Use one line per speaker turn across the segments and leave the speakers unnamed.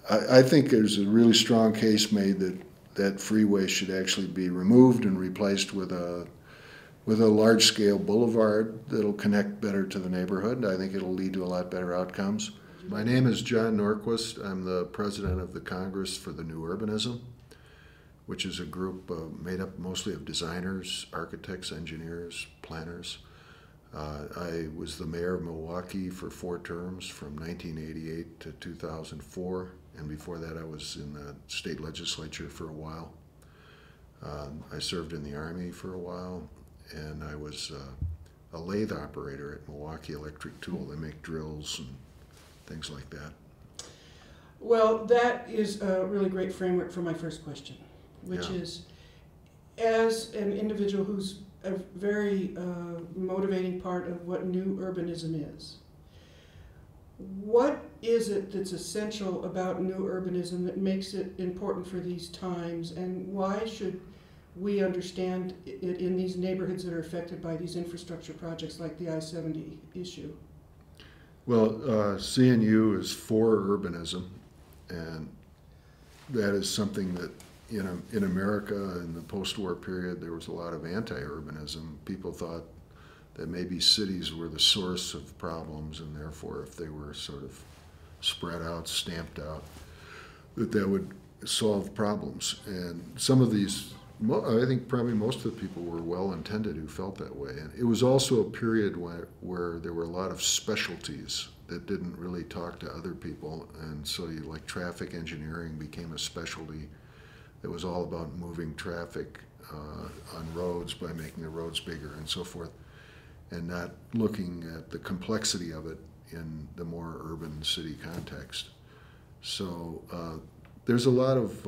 I think there's a really strong case made that that freeway should actually be removed and replaced with a large-scale boulevard that'll connect better to the neighborhood. I think it'll lead to a lot better outcomes. My name is John Norquist. I'm the president of the Congress for the New Urbanism, which is a group made up mostly of designers, architects, engineers, planners. I was the mayor of Milwaukee for 4 terms from 1988 to 2004, and before that I was in the state legislature for a while. I served in the Army for a while, and I was a lathe operator at Milwaukee Electric Tool. They make drills and things like that.
Well, that is a really great framework for my first question, which is, as an individual who's a very motivating part of what new urbanism is, what is it that's essential about new urbanism that makes it important for these times, and why should we understand it in these neighborhoods that are affected by these infrastructure projects like the I-70 issue?
Well, CNU is for urbanism, and that is something that in America in the post-war period there was a lot of anti-urbanism. People thought that maybe cities were the source of problems, and therefore if they were sort of spread out, stamped out, that would solve problems. And some of these, I think probably most of the people were well-intended who felt that way. And it was also a period where there were a lot of specialties that didn't really talk to other people, and so like traffic engineering became a specialty. It was all about moving traffic on roads by making the roads bigger and so forth, and not looking at the complexity of it in the more urban city context. So there's a lot of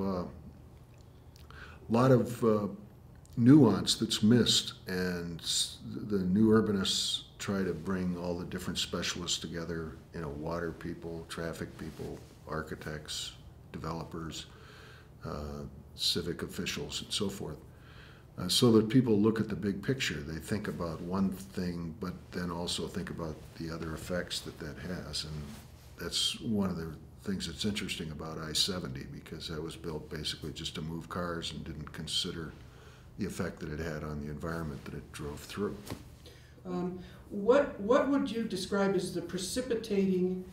nuance that's missed, and the new urbanists try to bring all the different specialists together, water people, traffic people, architects, developers, civic officials, and so forth, so that people look at the big picture. They think about one thing, but then also think about the other effects that has. And that's one of the things that's interesting about I-70, because that was built basically just to move cars and didn't consider the effect that it had on the environment that it drove through.
What would you describe as the precipitating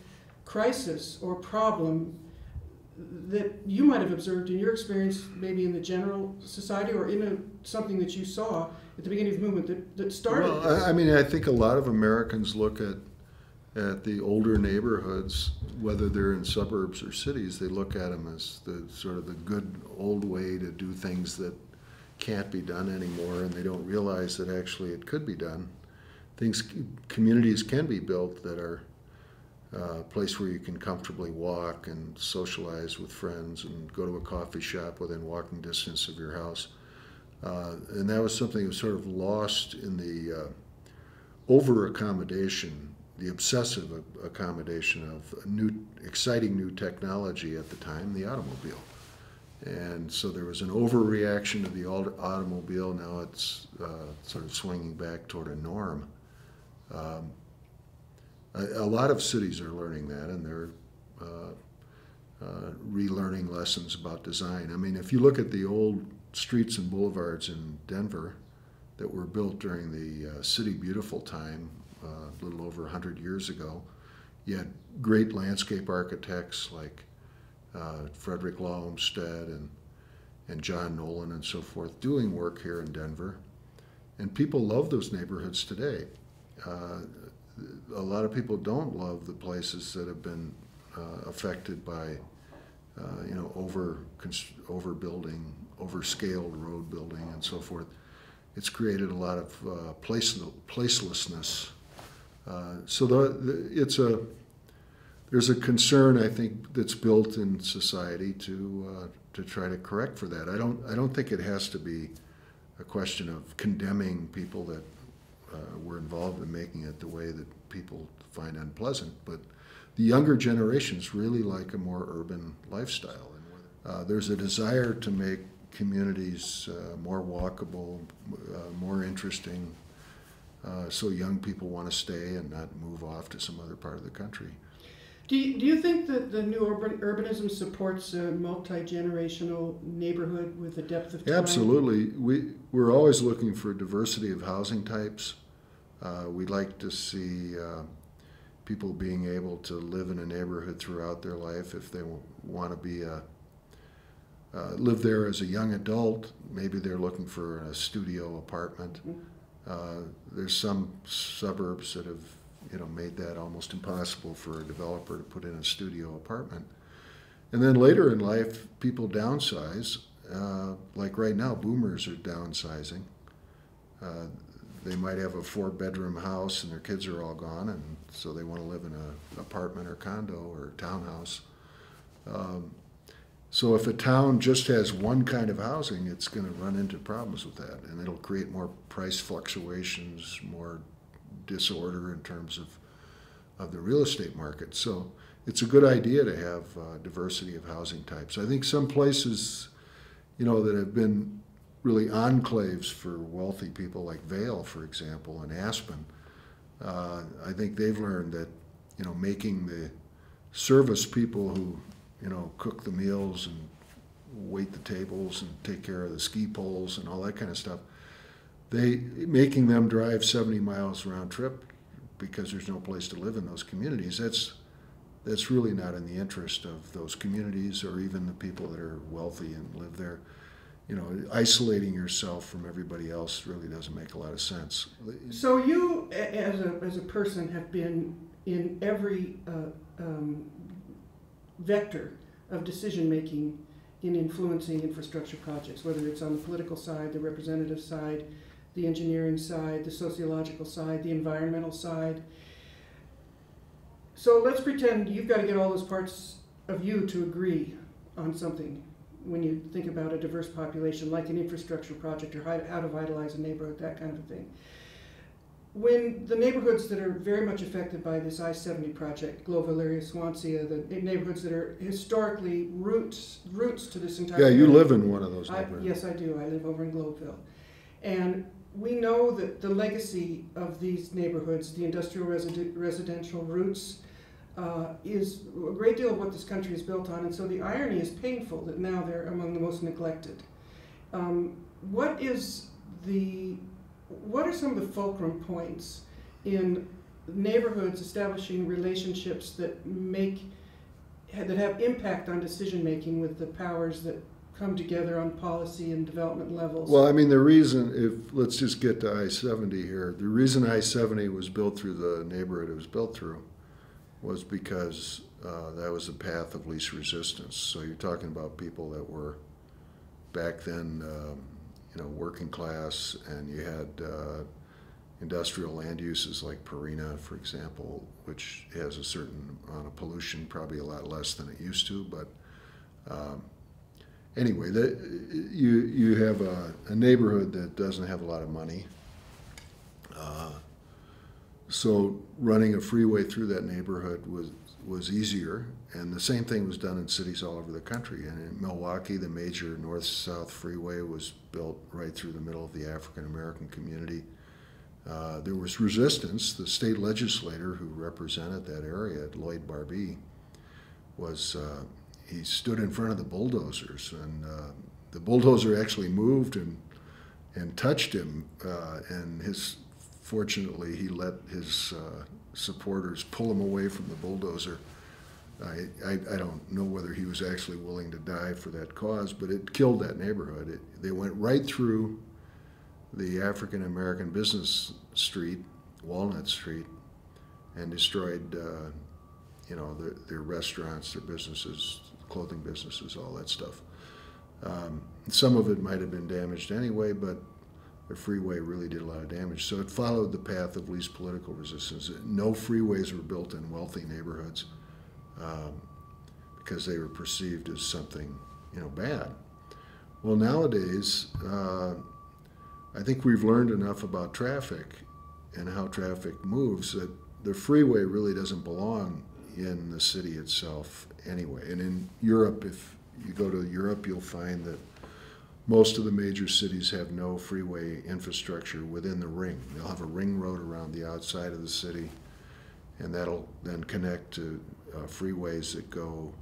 crisis or problem that you might have observed in your experience, maybe in the general society, or in something that you saw at the beginning of the movement that started?
Well, I mean, I think a lot of Americans look at the older neighborhoods, whether they're in suburbs or cities, they look at them as the sort of the good old way to do things that can't be done anymore, and they don't realize that actually it could be done. Communities can be built that are a place where you can comfortably walk and socialize with friends and go to a coffee shop within walking distance of your house. And that was something that was sort of lost in the over-accommodation, the obsessive accommodation of exciting new technology at the time, the automobile. And so there was an overreaction to the automobile. Now it's sort of swinging back toward a norm. A lot of cities are learning that, and they're relearning lessons about design. I mean, if you look at the old streets and boulevards in Denver that were built during the City Beautiful time, a little over 100 years ago, you had great landscape architects like Frederick Law Olmsted and John Nolan and so forth doing work here in Denver. And people love those neighborhoods today. A lot of people don't love the places that have been affected by overbuilding, overscaled road building and so forth. It's created a lot of placelessness. So there's a concern, I think, that's built in society to try to correct for that. I don't think it has to be a question of condemning people that were involved in making it the way that people find unpleasant, but the younger generations really like a more urban lifestyle. There's a desire to make communities more walkable, more interesting, so young people want to stay and not move off to some other part of the country.
Do you think that the new urbanism supports a multi-generational neighborhood with a depth of time?
Absolutely. We're always looking for diversity of housing types. We'd like to see people being able to live in a neighborhood throughout their life. If they want to be live there as a young adult, maybe they're looking for a studio apartment. There's some suburbs that have made that almost impossible for a developer to put in a studio apartment. And then later in life, people downsize. Like right now, boomers are downsizing. They might have a 4-bedroom house and their kids are all gone, and so they want to live in an apartment or condo or townhouse. So if a town just has one kind of housing, it's going to run into problems with that, and it'll create more price fluctuations, more disorder in terms of the real estate market. So it's a good idea to have diversity of housing types. I think some places, that have been really enclaves for wealthy people, like Vail, for example, and Aspen, I think they've learned that, making the service people who, cook the meals and wait the tables and take care of the ski poles and all that kind of stuff, making them drive 70 miles round trip because there's no place to live in those communities, that's really not in the interest of those communities or even the people that are wealthy and live there. Isolating yourself from everybody else really doesn't make a lot of sense.
So you, as a person, have been in every vector of decision making in influencing infrastructure projects, whether it's on the political side, the representative side, the engineering side, the sociological side, the environmental side. So let's pretend you've got to get all those parts of you to agree on something when you think about a diverse population, like an infrastructure project or how to vitalize a neighborhood, that kind of a thing. When the neighborhoods that are very much affected by this I-70 project, Globeville area, Swansea, the neighborhoods that are historically roots to this entire
Yeah, you
area.
live in one of those neighborhoods.
Yes, I do. I live over in Globeville. And we know that the legacy of these neighborhoods, the industrial residential roots, is a great deal of what this country is built on. And so the irony is painful that now they're among the most neglected. What are some of the fulcrum points in neighborhoods establishing relationships that have impact on decision making with the powers that come together on policy and development levels?
Well, I mean, let's just get to I-70 here. The reason I-70 was built through the neighborhood it was built through was because that was the path of least resistance. So you're talking about people that were back then, working class, and you had industrial land uses like Purina, for example, which has a certain amount of pollution, probably a lot less than it used to, but anyway, you have a neighborhood that doesn't have a lot of money. So running a freeway through that neighborhood was easier, and the same thing was done in cities all over the country. And in Milwaukee, the major north-south freeway was built right through the middle of the African-American community. There was resistance. The state legislator who represented that area, Lloyd Barbee, he stood in front of the bulldozers, and the bulldozer actually moved and touched him, fortunately, he let his supporters pull him away from the bulldozer. I don't know whether he was actually willing to die for that cause, but it killed that neighborhood. They went right through the African American business street, Walnut Street, and destroyed their restaurants, their businesses, clothing businesses, all that stuff. Some of it might have been damaged anyway, but the freeway really did a lot of damage. So it followed the path of least political resistance. No freeways were built in wealthy neighborhoods because they were perceived as something, bad. Well, nowadays, I think we've learned enough about traffic and how traffic moves that the freeway really doesn't belong in the city itself anyway. And in Europe, if you go to Europe, you'll find that most of the major cities have no freeway infrastructure within the ring. They'll have a ring road around the outside of the city, and that'll then connect to freeways that go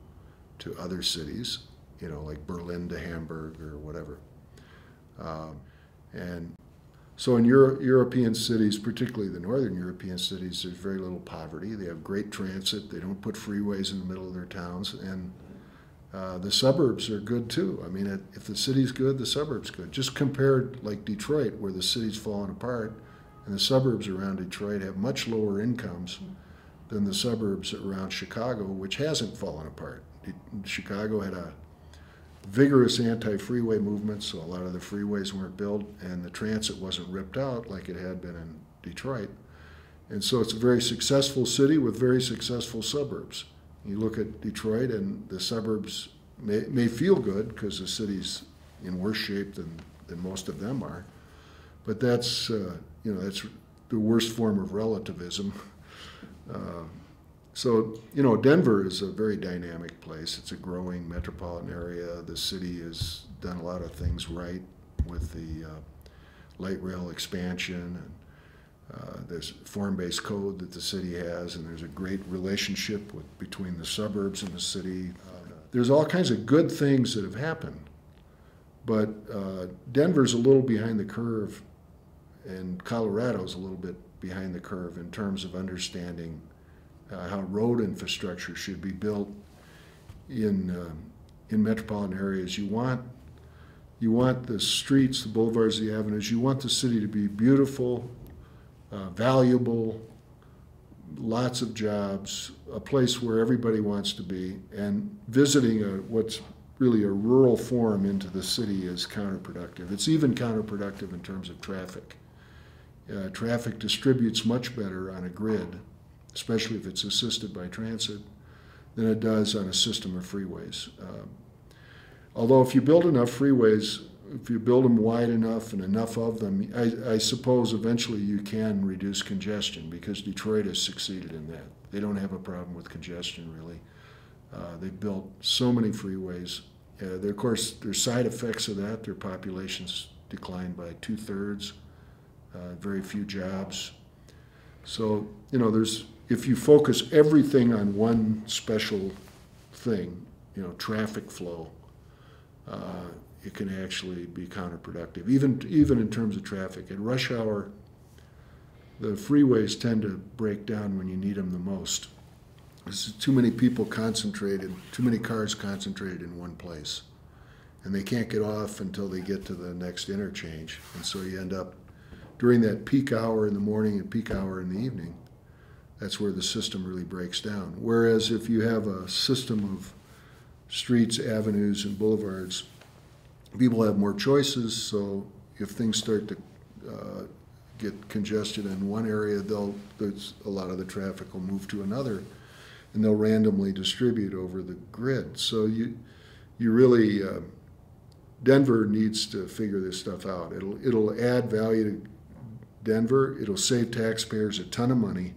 to other cities, you know, like Berlin to Hamburg or whatever. And so in European cities, particularly the northern European cities, there's very little poverty. They have great transit. They don't put freeways in the middle of their towns. And the suburbs are good too. I mean, if the city's good, the suburb's good. Just compared like Detroit, where the city's fallen apart, and the suburbs around Detroit have much lower incomes than the suburbs around Chicago, which hasn't fallen apart. Chicago had a vigorous anti-freeway movement, so a lot of the freeways weren't built, and the transit wasn't ripped out like it had been in Detroit. And so it's a very successful city with very successful suburbs. You look at Detroit, and the suburbs may feel good because the city's in worse shape than most of them are, but that's that's the worst form of relativism. So, you know, Denver is a very dynamic place. It's a growing metropolitan area. The city has done a lot of things right with the light rail expansion. And there's a form-based code that the city has, and there's a great relationship between the suburbs and the city. There's all kinds of good things that have happened, but Denver's a little behind the curve, and Colorado's a little bit behind the curve in terms of understanding how road infrastructure should be built in metropolitan areas. You want the streets, the boulevards, the avenues. You want the city to be beautiful, valuable, lots of jobs, a place where everybody wants to be. And visiting what's really a rural form into the city is counterproductive. It's even counterproductive in terms of traffic. Traffic distributes much better on a grid, especially if it's assisted by transit, than it does on a system of freeways. Although if you build enough freeways, if you build them wide enough and enough of them, I suppose eventually you can reduce congestion, because Detroit has succeeded in that. They don't have a problem with congestion, really. They've built so many freeways. Of course, there's side effects of that. Their population's declined by 2/3, very few jobs. So, you know, if you focus everything on one special thing, you know, traffic flow, it can actually be counterproductive, even in terms of traffic. At rush hour, the freeways tend to break down when you need them the most. There's too many people concentrated, too many cars concentrated in one place, and they can't get off until they get to the next interchange. And so you end up, during that peak hour in the morning and peak hour in the evening, that's where the system really breaks down. Whereas if you have a system of streets, avenues, and boulevards, people have more choices, so if things start to get congested in one area, there's a lot of the traffic will move to another, and they'll randomly distribute over the grid. So you really, Denver needs to figure this stuff out. It'll add value to Denver. It'll save taxpayers a ton of money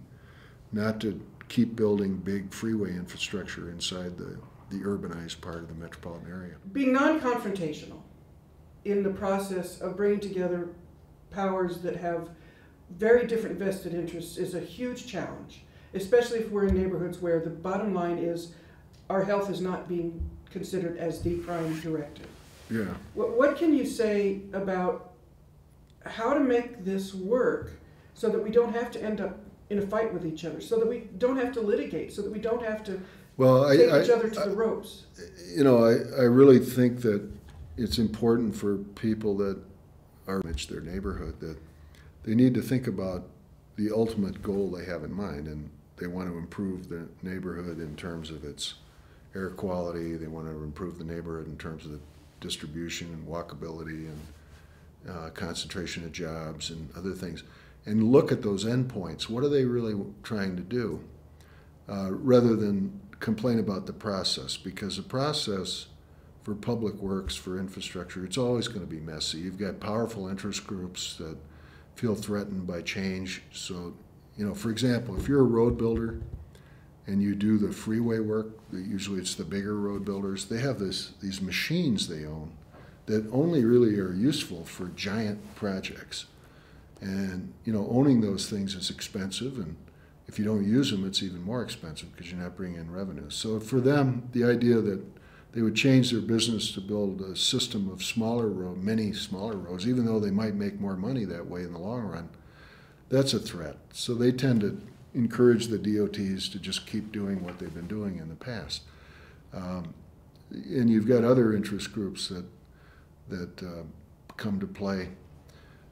not to keep building big freeway infrastructure inside the urbanized part of the metropolitan area.
Being non-confrontational in the process of bringing together powers that have very different vested interests is a huge challenge, especially if we're in neighborhoods where the bottom line is our health is not being considered as the prime directive.
Yeah.
What can you say about how to make this work so that we don't have to end up in a fight with each other, so that we don't have to litigate, so that we don't have to take each other to the ropes?
You know, I really think that it's important for people that are in their neighborhood that they need to think about the ultimate goal they have in mind, and they want to improve the neighborhood in terms of its air quality. They want to improve the neighborhood in terms of the distribution and walkability and concentration of jobs and other things, and look at those endpoints. What are they really trying to do? Rather than complain about the process, because the process for public works, for infrastructure, it's always going to be messy. You've got powerful interest groups that feel threatened by change. So, you know, for example, if you're a road builder and you do the freeway work, usually it's the bigger road builders, they have these machines they own that only really are useful for giant projects. And, you know, owning those things is expensive, and if you don't use them, it's even more expensive because you're not bringing in revenue. So for them, the idea that they would change their business to build a system of many smaller roads, even though they might make more money that way in the long run, that's a threat. So they tend to encourage the DOTs to just keep doing what they've been doing in the past. And you've got other interest groups that come to play.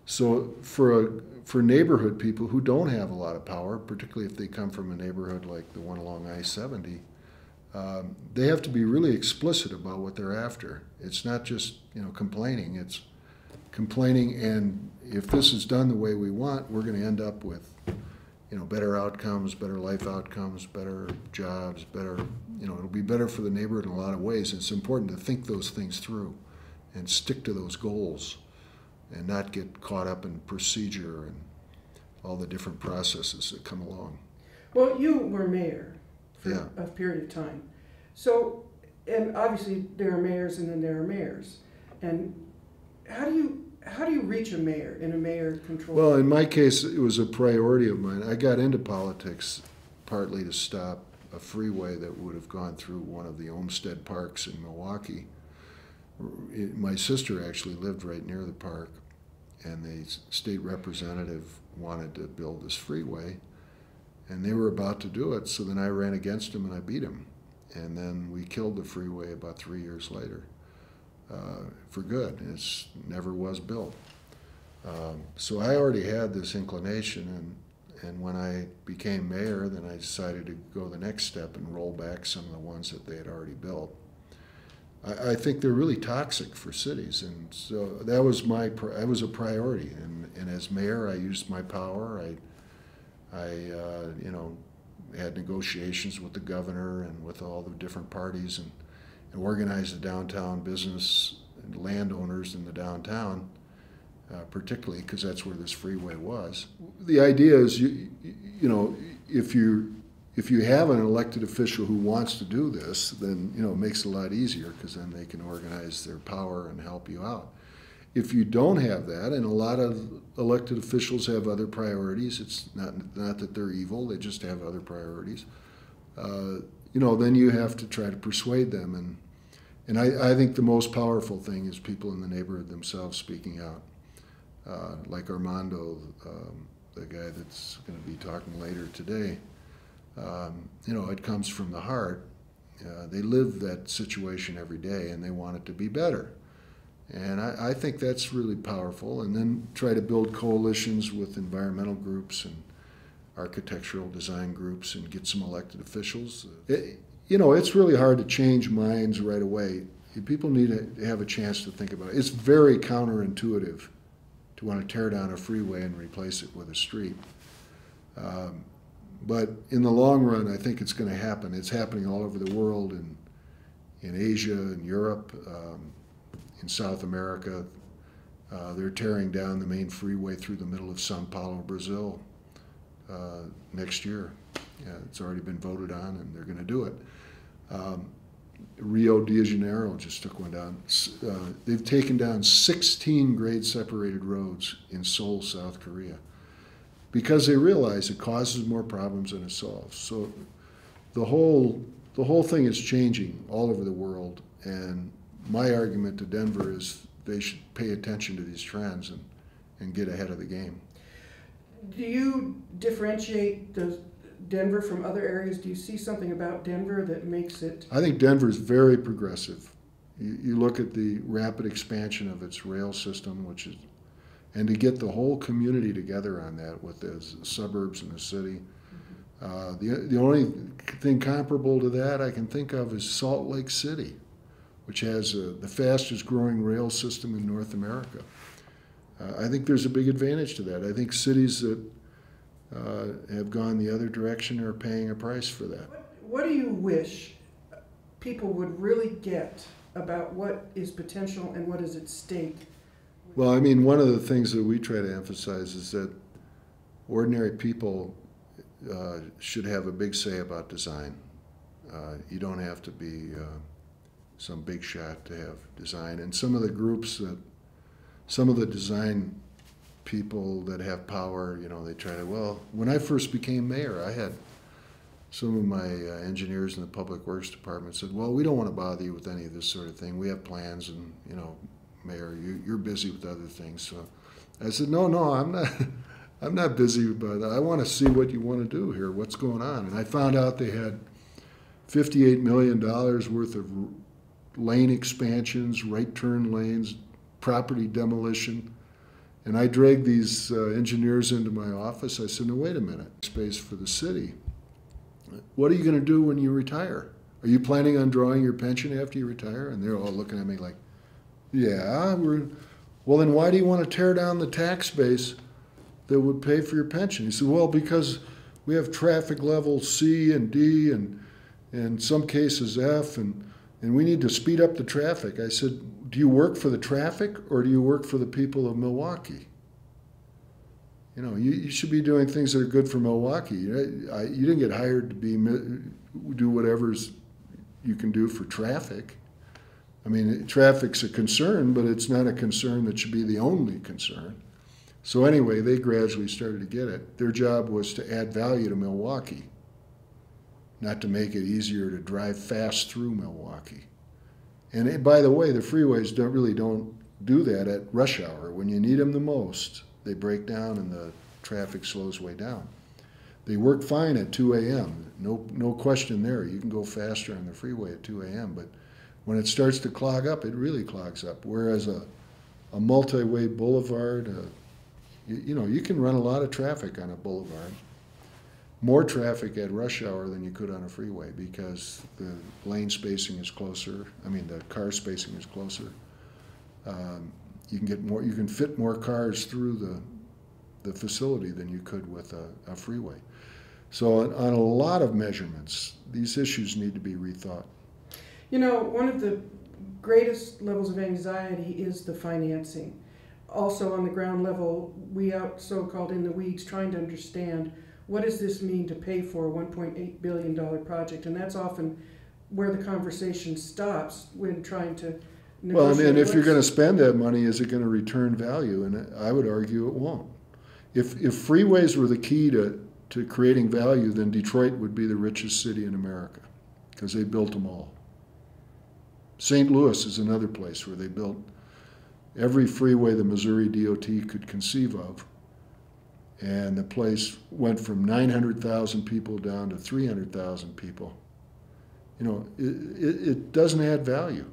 So for neighborhood people who don't have a lot of power, particularly if they come from a neighborhood like the one along I-70, they have to be really explicit about what they're after. It's not just complaining. It's complaining, and if this is done the way we want, we're going to end up with better outcomes, better life outcomes, better jobs, better it'll be better for the neighborhood in a lot of ways. And it's important to think those things through and stick to those goals and not get caught up in procedure and all the different processes that come along.
Well, you were mayor for
Yeah.
a period of time. So, and obviously there are mayors and then there are mayors. And how do you reach a mayor in a mayor-controlled?
Well, in my case, it was a priority of mine. I got into politics partly to stop a freeway that would have gone through one of the Olmsted parks in Milwaukee. My sister actually lived right near the park, and the state representative wanted to build this freeway, and they were about to do it, so then I ran against him and I beat him. And then we killed the freeway about 3 years later. For good. It never was built. So I already had this inclination, and when I became mayor, then I decided to go the next step and roll back some of the ones that they had already built. I think they're really toxic for cities, and so that was a priority. And as mayor, I used my power. I had negotiations with the governor and with all the different parties, and organize the downtown business and landowners in the downtown, particularly because that's where this freeway was. The idea is, if you have an elected official who wants to do this, then it makes it a lot easier because then they can organize their power and help you out. If you don't have that, and a lot of elected officials have other priorities, it's not that they're evil, they just have other priorities. Then you have to try to persuade them. And I think the most powerful thing is people in the neighborhood themselves speaking out. Like Armando, the guy that's going to be talking later today, it comes from the heart. They live that situation every day and they want it to be better. And I think that's really powerful. And then try to build coalitions with environmental groups and architectural design groups and get some elected officials. It's really hard to change minds right away. People need to have a chance to think about it. It's very counterintuitive to want to tear down a freeway and replace it with a street. But in the long run, I think it's going to happen. It's happening all over the world, in Asia, in Europe, in South America. They're tearing down the main freeway through the middle of Sao Paulo, Brazil, next year. Yeah, it's already been voted on, and they're going to do it. Rio de Janeiro just took one down. They've taken down 16 grade-separated roads in Seoul, South Korea, because they realize it causes more problems than it solves. So the whole thing is changing all over the world, and my argument to Denver is they should pay attention to these trends and get ahead of the game.
Do you differentiate Denver from other areas? Do you see something about Denver that makes it?
I think Denver is very progressive. You look at the rapid expansion of its rail system, and to get the whole community together on that with the suburbs and the city. The only thing comparable to that I can think of is Salt Lake City, which has the fastest growing rail system in North America. I think there's a big advantage to that. I think cities that have gone the other direction are paying a price for that.
What do you wish people would really get about what is potential and what is at stake?
Well, I mean, one of the things that we try to emphasize is that ordinary people should have a big say about design. You don't have to be some big shot to have design. And some of the groups some of the design people that have power, you know, they try to, well, when I first became mayor, I had some of my engineers in the public works department said, well, we don't want to bother you with any of this sort of thing. We have plans, and, you know, Mayor, you're busy with other things. So I said, no, I'm not. I'm not busy about that. I want to see what you want to do here, what's going on. And I found out they had $58 million worth of lane expansions, right turn lanes, property demolition. And I dragged these engineers into my office. I said, no, wait a minute, space for the city. What are you going to do when you retire? Are you planning on drawing your pension after you retire? And they're all looking at me like, yeah, well, then why do you want to tear down the tax base that would pay for your pension? He said, well, because we have traffic levels C and D and in some cases F, and we need to speed up the traffic. I said, do you work for the traffic or do you work for the people of Milwaukee? You know, you should be doing things that are good for Milwaukee. You didn't get hired to do whatever you can do for traffic. I mean, traffic's a concern, but it's not a concern that should be the only concern. So anyway, they gradually started to get it. Their job was to add value to Milwaukee, not to make it easier to drive fast through Milwaukee. And by the way, the freeways don't do that at rush hour. When you need them the most, they break down and the traffic slows way down. They work fine at 2 a.m. No question there. You can go faster on the freeway at 2 a.m., but when it starts to clog up, it really clogs up. Whereas a multi-way boulevard, you know, you can run a lot of traffic on a boulevard. More traffic at rush hour than you could on a freeway because the lane spacing is closer. I mean, the car spacing is closer. You can get more. You can fit more cars through the facility than you could with a freeway. So on a lot of measurements, these issues need to be rethought.
You know, one of the greatest levels of anxiety is the financing. Also on the ground level, we out so-called in the weeds trying to understand what does this mean to pay for a $1.8 billion project, and that's often where the conversation stops when trying to negotiate.
Well, I mean, if you're going to spend that money, is it going to return value? And I would argue it won't. If freeways were the key to creating value, then Detroit would be the richest city in America because they built them all. St. Louis is another place where they built every freeway the Missouri DOT could conceive of. And the place went from 900,000 people down to 300,000 people. You know, it doesn't add value.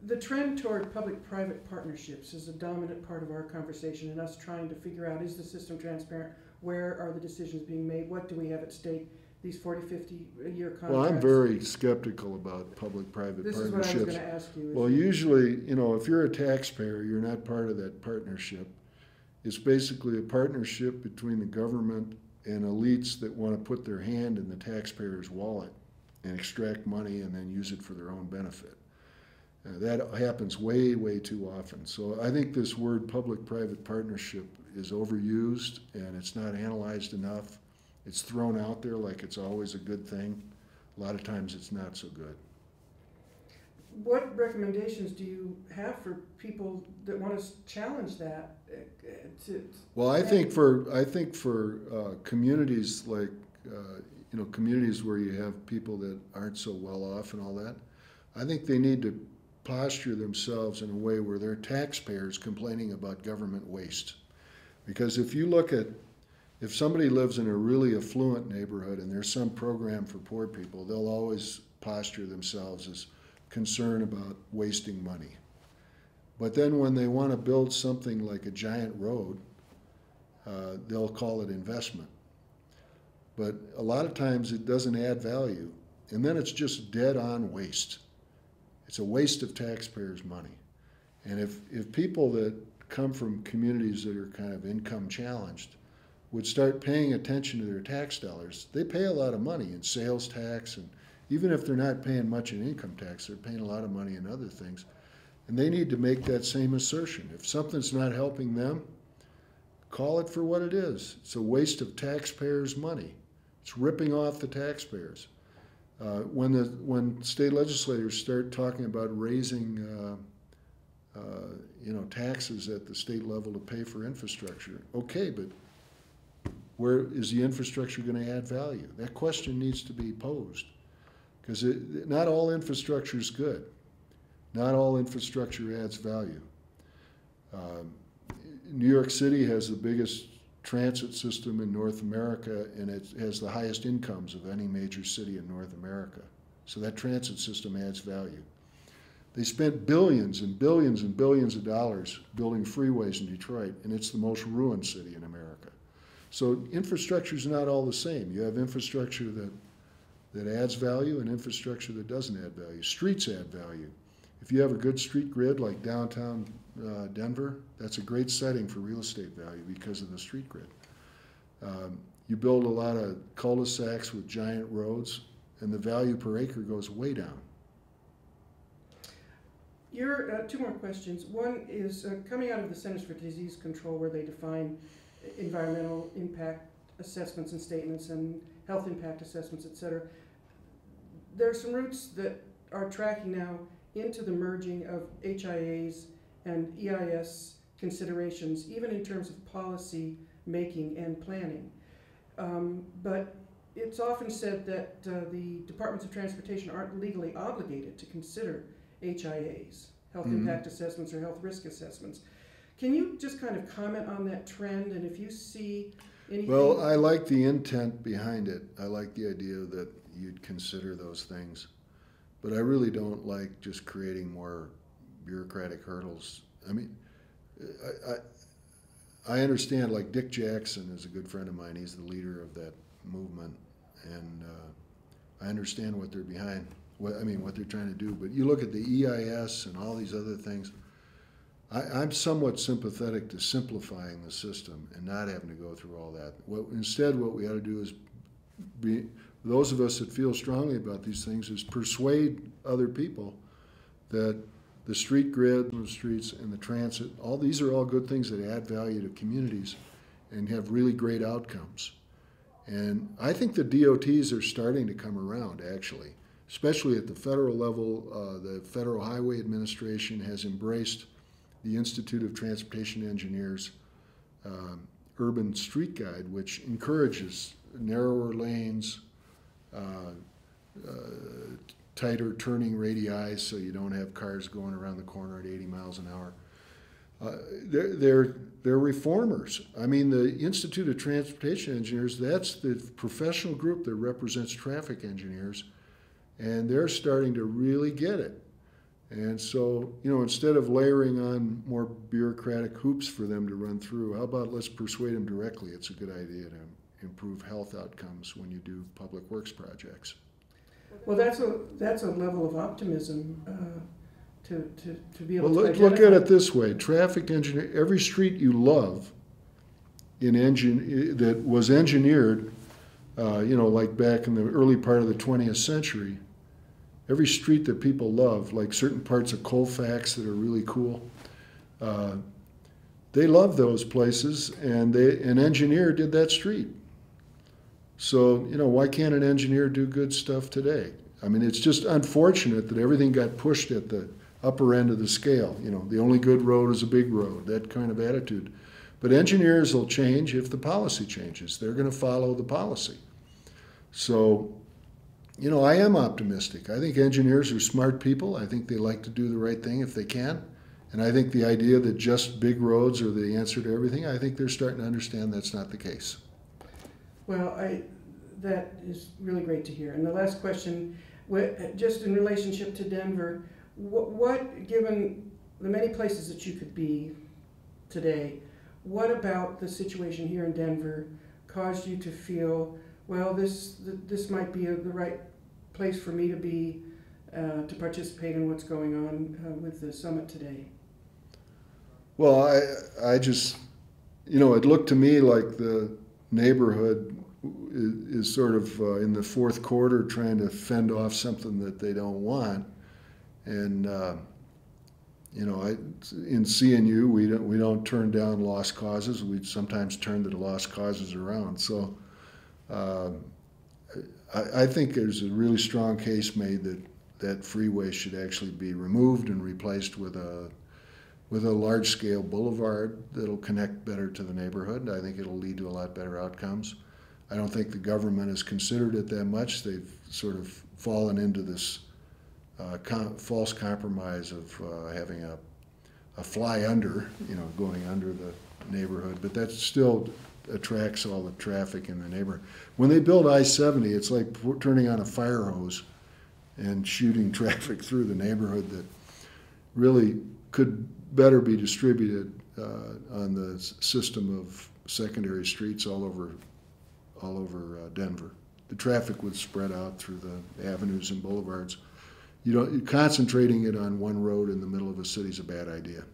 The trend toward public-private partnerships is a dominant part of our conversation and us trying to figure out, is the system transparent? Where are the decisions being made? What do we have at stake? These 40, 50-year contracts.
Well, I'm very skeptical about public-private partnerships.
This is what I was going to ask you.
Well, usually, you know, if you're a taxpayer, you're not part of that partnership. It's basically a partnership between the government and elites that want to put their hand in the taxpayer's wallet and extract money and then use it for their own benefit. That happens way, way too often. So I think this word public-private partnership is overused and it's not analyzed enough. It's thrown out there like it's always a good thing. A lot of times it's not so good.
What recommendations do you have for people that want to challenge that?
Well, I think for communities like you know, communities where you have people that aren't so well off and all that, I think they need to posture themselves in a way where they're taxpayers complaining about government waste. Because if you look at, if somebody lives in a really affluent neighborhood and there's some program for poor people, they'll always posture themselves as concerned about wasting money. But then when they want to build something like a giant road, they'll call it investment. But a lot of times it doesn't add value, and then it's just dead-on waste. It's a waste of taxpayers' money. And if people that come from communities that are kind of income challenged would start paying attention to their tax dollars, they pay a lot of money in sales tax, and even if they're not paying much in income tax, they're paying a lot of money in other things. And they need to make that same assertion. If something's not helping them, call it for what it is. It's a waste of taxpayers' money. It's ripping off the taxpayers. When state legislators start talking about raising taxes at the state level to pay for infrastructure. Okay, but where is the infrastructure going to add value? That question needs to be posed, because not all infrastructure is good. Not all infrastructure adds value. New York City has the biggest transit system in North America, and it has the highest incomes of any major city in North America. So that transit system adds value. They spent billions and billions and billions of dollars building freeways in Detroit, and it's the most ruined city in America. So infrastructure is not all the same. You have infrastructure that adds value and infrastructure that doesn't add value. Streets add value. If you have a good street grid like downtown Denver, that's a great setting for real estate value because of the street grid. You build a lot of cul-de-sacs with giant roads, and the value per acre goes way down.
Two more questions. One is coming out of the Centers for Disease Control, where they define environmental impact assessments and statements and health impact assessments, et cetera. There are some routes that are tracking now into the merging of HIAs and EIS considerations, even in terms of policy making and planning. But it's often said that the Departments of Transportation aren't legally obligated to consider HIAs, health impact assessments or health risk assessments. Can you just kind of comment on that trend, and if you see anything?
Well, I like the intent behind it. I like the idea that you'd consider those things. But I really don't like just creating more bureaucratic hurdles. I mean, I understand, like Dick Jackson is a good friend of mine. He's the leader of that movement, and I understand what they're behind. What they're trying to do. But you look at the EIS and all these other things. I'm somewhat sympathetic to simplifying the system and not having to go through all that. Instead, what we ought to do is those of us that feel strongly about these things is persuade other people that the street grid, the streets, and the transit, all these are all good things that add value to communities and have really great outcomes. And I think the DOTs are starting to come around, actually, especially at the federal level. The Federal Highway Administration has embraced the Institute of Transportation Engineers Urban Street Guide, which encourages narrower lanes, tighter turning radii so you don't have cars going around the corner at 80 miles an hour. They're reformers. I mean, the Institute of Transportation Engineers, that's the professional group that represents traffic engineers, and they're starting to really get it. And so, instead of layering on more bureaucratic hoops for them to run through, how about let's persuade them directly it's a good idea to improve health outcomes when you do public works projects.
Well, that's a level of optimism to be able to
Well, look at it this way. Traffic engineer, every street you love that was engineered, like back in the early part of the 20th century, every street that people love, like certain parts of Colfax that are really cool, they love those places, and an engineer did that street. So, why can't an engineer do good stuff today? I mean, it's just unfortunate that everything got pushed at the upper end of the scale. The only good road is a big road, that kind of attitude. But engineers will change if the policy changes. They're going to follow the policy. So, I am optimistic. I think engineers are smart people. I think they like to do the right thing if they can. And I think the idea that just big roads are the answer to everything, I think they're starting to understand that's not the case.
Well, that is really great to hear. And the last question, just in relationship to Denver, what, given the many places that you could be today, what about the situation here in Denver caused you to feel, well, this might be the right place for me to be to participate in what's going on with the summit today?
Well, I just, it looked to me like the neighborhood is sort of in the fourth quarter trying to fend off something that they don't want. And, in CNU, we don't turn down lost causes. We sometimes turn the lost causes around. So I think there's a really strong case made that freeway should actually be removed and replaced with with a large-scale boulevard that'll connect better to the neighborhood. I think it'll lead to a lot better outcomes. I don't think the government has considered it that much. They've sort of fallen into this false compromise of having a fly under, going under the neighborhood, but that still attracts all the traffic in the neighborhood. When they build I-70, it's like turning on a fire hose and shooting traffic through the neighborhood that really could better be distributed on the system of secondary streets all over Denver. The traffic would spread out through the avenues and boulevards. Concentrating it on one road in the middle of a city is a bad idea.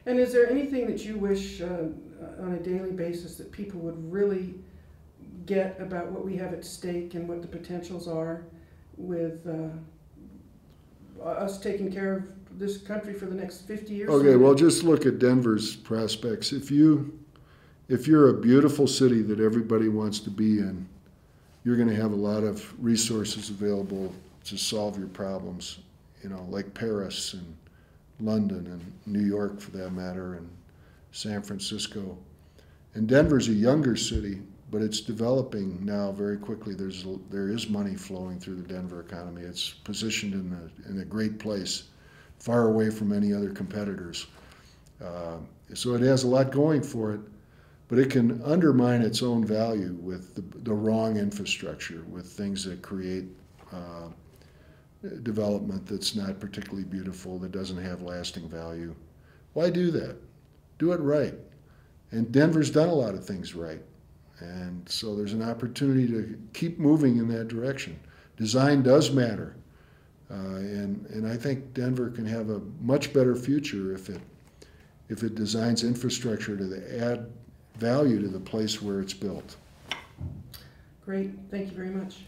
And is there anything that you wish on a daily basis that people would really get about what we have at stake and what the potentials are with us taking care of this country for the next 50 years?
Okay, well, just look at Denver's prospects. If you're a beautiful city that everybody wants to be in, you're going to have a lot of resources available to solve your problems, like Paris and London and New York for that matter, and San Francisco. And Denver's a younger city, but it's developing now very quickly. There is money flowing through the Denver economy. It's positioned in a great place, far away from any other competitors. So it has a lot going for it, but it can undermine its own value with the wrong infrastructure, with things that create development that's not particularly beautiful, that doesn't have lasting value. Why do that? Do it right. And Denver's done a lot of things right. And so there's an opportunity to keep moving in that direction. Design does matter. And I think Denver can have a much better future if it designs infrastructure to add value to the place where it's built.
Great. Thank you very much.